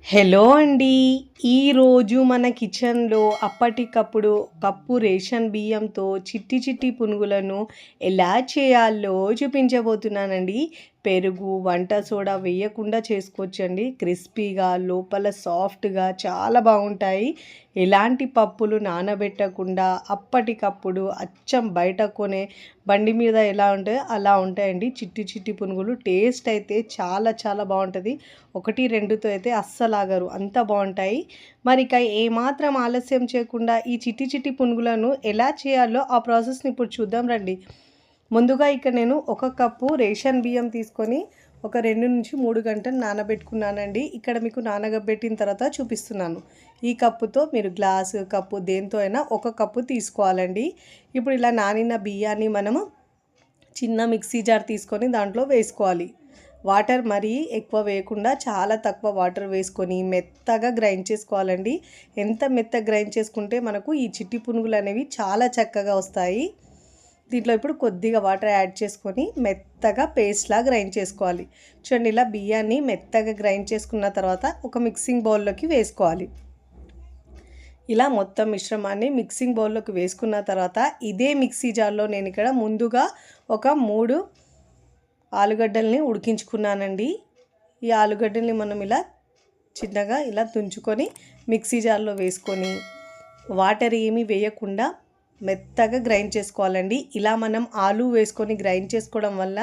Hello అండి. ఈరోజు మన కిచెన్‌లో అప్పటికప్పుడు కప్పు రేషన్ బియ్యంతో చిట్టి చిట్టి పునుగులను ఎలా చేయాలో చూపించబోతున్నానండి. పెరుగు, వంట సోడా వేయకుండా చేసుకోవచ్చండి. క్రిస్పీగా, లోపల సాఫ్ట్‌గా చాలా బాగుంటాయి. ఎలాంటి పప్పులు నానబెట్టకుండా అప్పటికప్పుడు అచ్చం బయట కొనే బండి మీద ఎలా ఉంటాయో అలా ఉంటాయండి చిట్టి చిట్టి పునుగులు. టేస్ట్ అయితే చాలా చాలా బాగుంటుంది. 1, 2తో అయితే అస్సలాగరు, అంత బాగుంటాయి. మరి ఇక ఏమాత్రం ఆలస్యం చేయకుండా ఈ చిట్టి చిట్టి పునుగులను ఎలా చేయాలో ఆ ప్రాసెస్ని ఇప్పుడు చూద్దాం రండి. ముందుగా ఇక్కడ నేను 1 కప్పు రేషన్ బియ్యం తీసుకొని ఒక 2-3 గంటలు నానబెట్టుకున్నానండి. ఇక్కడ మీకు నానబెట్టిన తర్వాత చూపిస్తున్నాను. ఈ కప్పుతో మీరు గ్లాసు, కప్పు దేంతో అయినా 1 కప్పు తీసుకోవాలండి. ఇప్పుడు ఇలా నానిన బియ్యాన్ని మనము చిన్న మిక్సీ జార్ తీసుకొని దాంట్లో వేసుకోవాలి. వాటర్ మరీ ఎక్కువ వేయకుండా చాలా తక్కువ వాటర్ వేసుకొని మెత్తగా గ్రైండ్ చేసుకోవాలండి. ఎంత మెత్తగా గ్రైండ్ చేసుకుంటే మనకు ఈ చిట్టి పునుగులు అనేవి చాలా చక్కగా వస్తాయి. దీంట్లో ఇప్పుడు కొద్దిగా వాటర్ యాడ్ చేసుకొని మెత్తగా పేస్ట్లా గ్రైండ్ చేసుకోవాలి. చూడండి, ఇలా బియ్యాన్ని మెత్తగా గ్రైండ్ చేసుకున్న తర్వాత ఒక మిక్సింగ్ బౌల్లోకి వేసుకోవాలి. ఇలా మొత్తం మిశ్రమాన్ని మిక్సింగ్ బౌల్లోకి వేసుకున్న తర్వాత ఇదే మిక్సీ జార్లో నేను ఇక్కడ ముందుగా ఒక 3 ఆలుగడ్డల్ని ఉడికించుకున్నానండి. ఈ ఆలుగడ్డల్ని మనం ఇలా చిన్నగా ఇలా తుంచుకొని మిక్సీ జార్లో వేసుకొని వాటర్ ఏమీ వేయకుండా మెత్తగా గ్రైండ్ చేసుకోవాలండి. ఇలా మనం ఆలు వేసుకొని గ్రైండ్ చేసుకోవడం వల్ల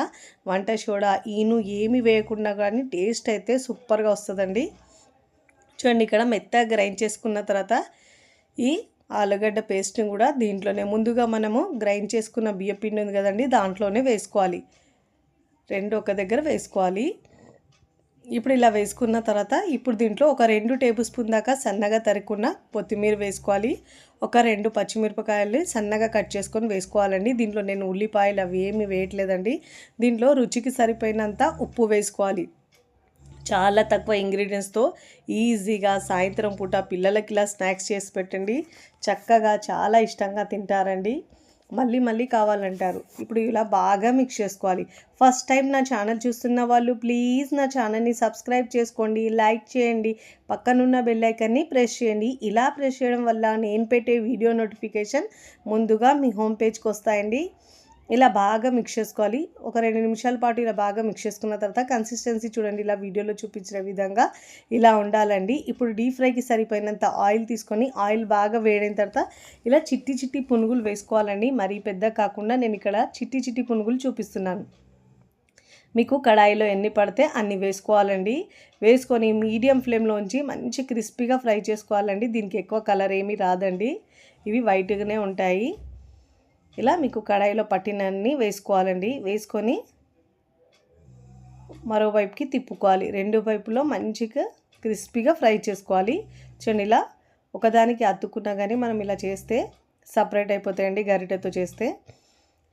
వంట సోడా, ఈను ఏమి వేయకుండా కానీ టేస్ట్ అయితే సూపర్గా వస్తుందండి. చూడండి, ఇక్కడ మెత్తగా గ్రైండ్ చేసుకున్న తర్వాత ఈ ఆలుగడ్డ పేస్ట్ని కూడా దీంట్లోనే ముందుగా మనము గ్రైండ్ చేసుకున్న బియ్యపిండి ఉంది కదండి, దాంట్లోనే వేసుకోవాలి. 2 ఒక దగ్గర వేసుకోవాలి. ఇప్పుడు ఇలా వేసుకున్న తర్వాత ఇప్పుడు దీంట్లో ఒక 2 టేబుల్ స్పూన్ దాకా సన్నగా తరుక్కున్న కొత్తిమీర వేసుకోవాలి. ఒక 2 పచ్చిమిరపకాయలు సన్నగా కట్ చేసుకొని వేసుకోవాలండి. దీంట్లో నేను ఉల్లిపాయలు అవి ఏమి వేయట్లేదండి. దీంట్లో రుచికి సరిపోయినంత ఉప్పు వేసుకోవాలి. చాలా తక్కువ ఇంగ్రీడియంట్స్తో ఈజీగా సాయంత్రం పూట పిల్లలకి ఇలా స్నాక్స్ చేసి పెట్టండి. చక్కగా చాలా ఇష్టంగా తింటారండి. మళ్ళీ మళ్ళీ కావాలంటారు. ఇప్పుడు ఇలా బాగా మిక్స్ చేసుకోవాలి. ఫస్ట్ టైం నా ఛానల్ చూస్తున్న వాళ్ళు ప్లీజ్ నా ఛానల్ని సబ్స్క్రైబ్ చేసుకోండి, లైక్ చేయండి, పక్కనున్న బెల్ ఐకాన్ని ప్రెస్ చేయండి. ఇలా ప్రెస్ చేయడం వల్ల నేను పెట్టే వీడియో నోటిఫికేషన్ ముందుగా మీ హోమ్ పేజ్కి వస్తాయండి. ఇలా బాగా మిక్స్ చేసుకోవాలి. ఒక 2 నిమిషాల పాటు ఇలా బాగా మిక్స్ చేసుకున్న తర్వాత కన్సిస్టెన్సీ చూడండి, ఇలా వీడియోలో చూపించిన విధంగా ఇలా ఉండాలండి. ఇప్పుడు డీప్ ఫ్రైకి సరిపోయినంత ఆయిల్ తీసుకొని ఆయిల్ బాగా వేడైన తర్వాత ఇలా చిట్టి చిట్టి పునుగులు వేసుకోవాలండి. మరీ పెద్ద కాకుండా నేను ఇక్కడ చిట్టి చిట్టి పునుగులు చూపిస్తున్నాను. మీకు కడాయిలో ఎన్ని పడితే అన్ని వేసుకోవాలండి. వేసుకొని మీడియం ఫ్లేమ్లో ఉంచి మంచి క్రిస్పీగా ఫ్రై చేసుకోవాలండి. దీనికి ఎక్కువ కలర్ ఏమీ రాదండి, ఇవి వైట్గానే ఉంటాయి. ఇలా మీకు కడాయిలో పట్టినన్ని వేసుకోవాలండి. వేసుకొని మరోవైపుకి తిప్పుకోవాలి. 2 వైపులో మంచిగా క్రిస్పీగా ఫ్రై చేసుకోవాలి. చూడండి, ఇలా ఒకదానికి అతుక్కున్నా కానీ మనం ఇలా చేస్తే సపరేట్ అయిపోతాయండి గరిటెతో చేస్తే.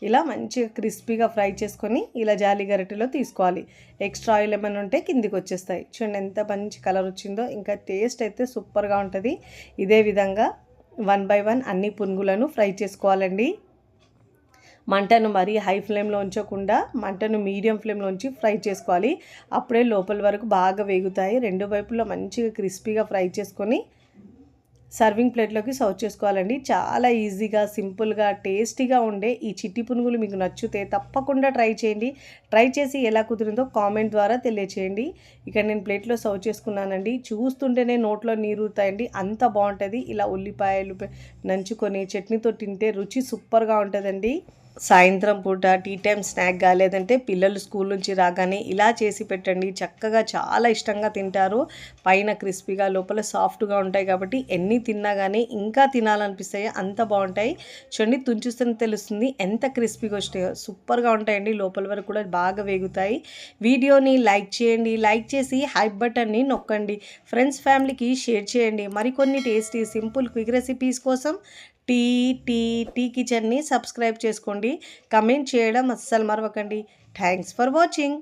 ఇలా మంచిగా క్రిస్పీగా ఫ్రై చేసుకొని ఇలా జాలి గరిటెలో తీసుకోవాలి. ఎక్స్ట్రా ఆయిల్ ఏమైనా ఉంటే కిందికి వచ్చేస్తాయి. చూడండి ఎంత మంచి కలర్ వచ్చిందో. ఇంకా టేస్ట్ అయితే సూపర్గా ఉంటుంది. ఇదే విధంగా 1 బై 1 అన్ని పునుగులను ఫ్రై చేసుకోవాలండి. మంటను మరీ హై ఫ్లేమ్లో ఉంచకుండా మంటను మీడియం ఫ్లేమ్లో ఉంచి ఫ్రై చేసుకోవాలి. అప్పుడే లోపల వరకు బాగా వేగుతాయి. 2 వైపులో మంచిగా క్రిస్పీగా ఫ్రై చేసుకొని సర్వింగ్ ప్లేట్లోకి సర్వ్ చేసుకోవాలండి. చాలా ఈజీగా, సింపుల్గా, టేస్టీగా ఉండే ఈ చిట్టి పునుగులు మీకు నచ్చితే తప్పకుండా ట్రై చేయండి. ట్రై చేసి ఎలా కుదిరిందో కామెంట్ ద్వారా తెలియచేయండి. ఇక్కడ నేను ప్లేట్లో సర్వ్ చేసుకున్నానండి. చూస్తుంటేనే నోట్లో నీరుతాయండి, అంత బాగుంటుంది. ఇలా ఉల్లిపాయలు నంచుకొని చట్నీతో తింటే రుచి సూపర్గా ఉంటుందండి. సాయంత్రం పూట టీ టైం స్నాక్ కాలేదంటే పిల్లలు స్కూల్ నుంచి రాగానే ఇలా చేసి పెట్టండి. చక్కగా చాలా ఇష్టంగా తింటారు. పైన క్రిస్పీగా లోపల సాఫ్ట్గా ఉంటాయి కాబట్టి ఎన్ని తిన్నా కానీ ఇంకా తినాలనిపిస్తాయి, అంత బాగుంటాయి. చూడండి, తుంచుస్తూనే తెలుస్తుంది ఎంత క్రిస్పీగా వస్తాయో. సూపర్గా ఉంటాయండి. లోపల వరకు కూడా బాగా వేగుతాయి. వీడియోని లైక్ చేయండి, లైక్ చేసి హైప్ బటన్ని నొక్కండి. ఫ్రెండ్స్, ఫ్యామిలీకి షేర్ చేయండి. మరికొన్ని టేస్టీ సింపుల్ క్విక్ రెసిపీస్ కోసం టీ కిచెన్ని సబ్స్క్రైబ్ చేసుకోండి. కమెంట్ చేయడం అస్సలు మరవకండి. Thanks for watching.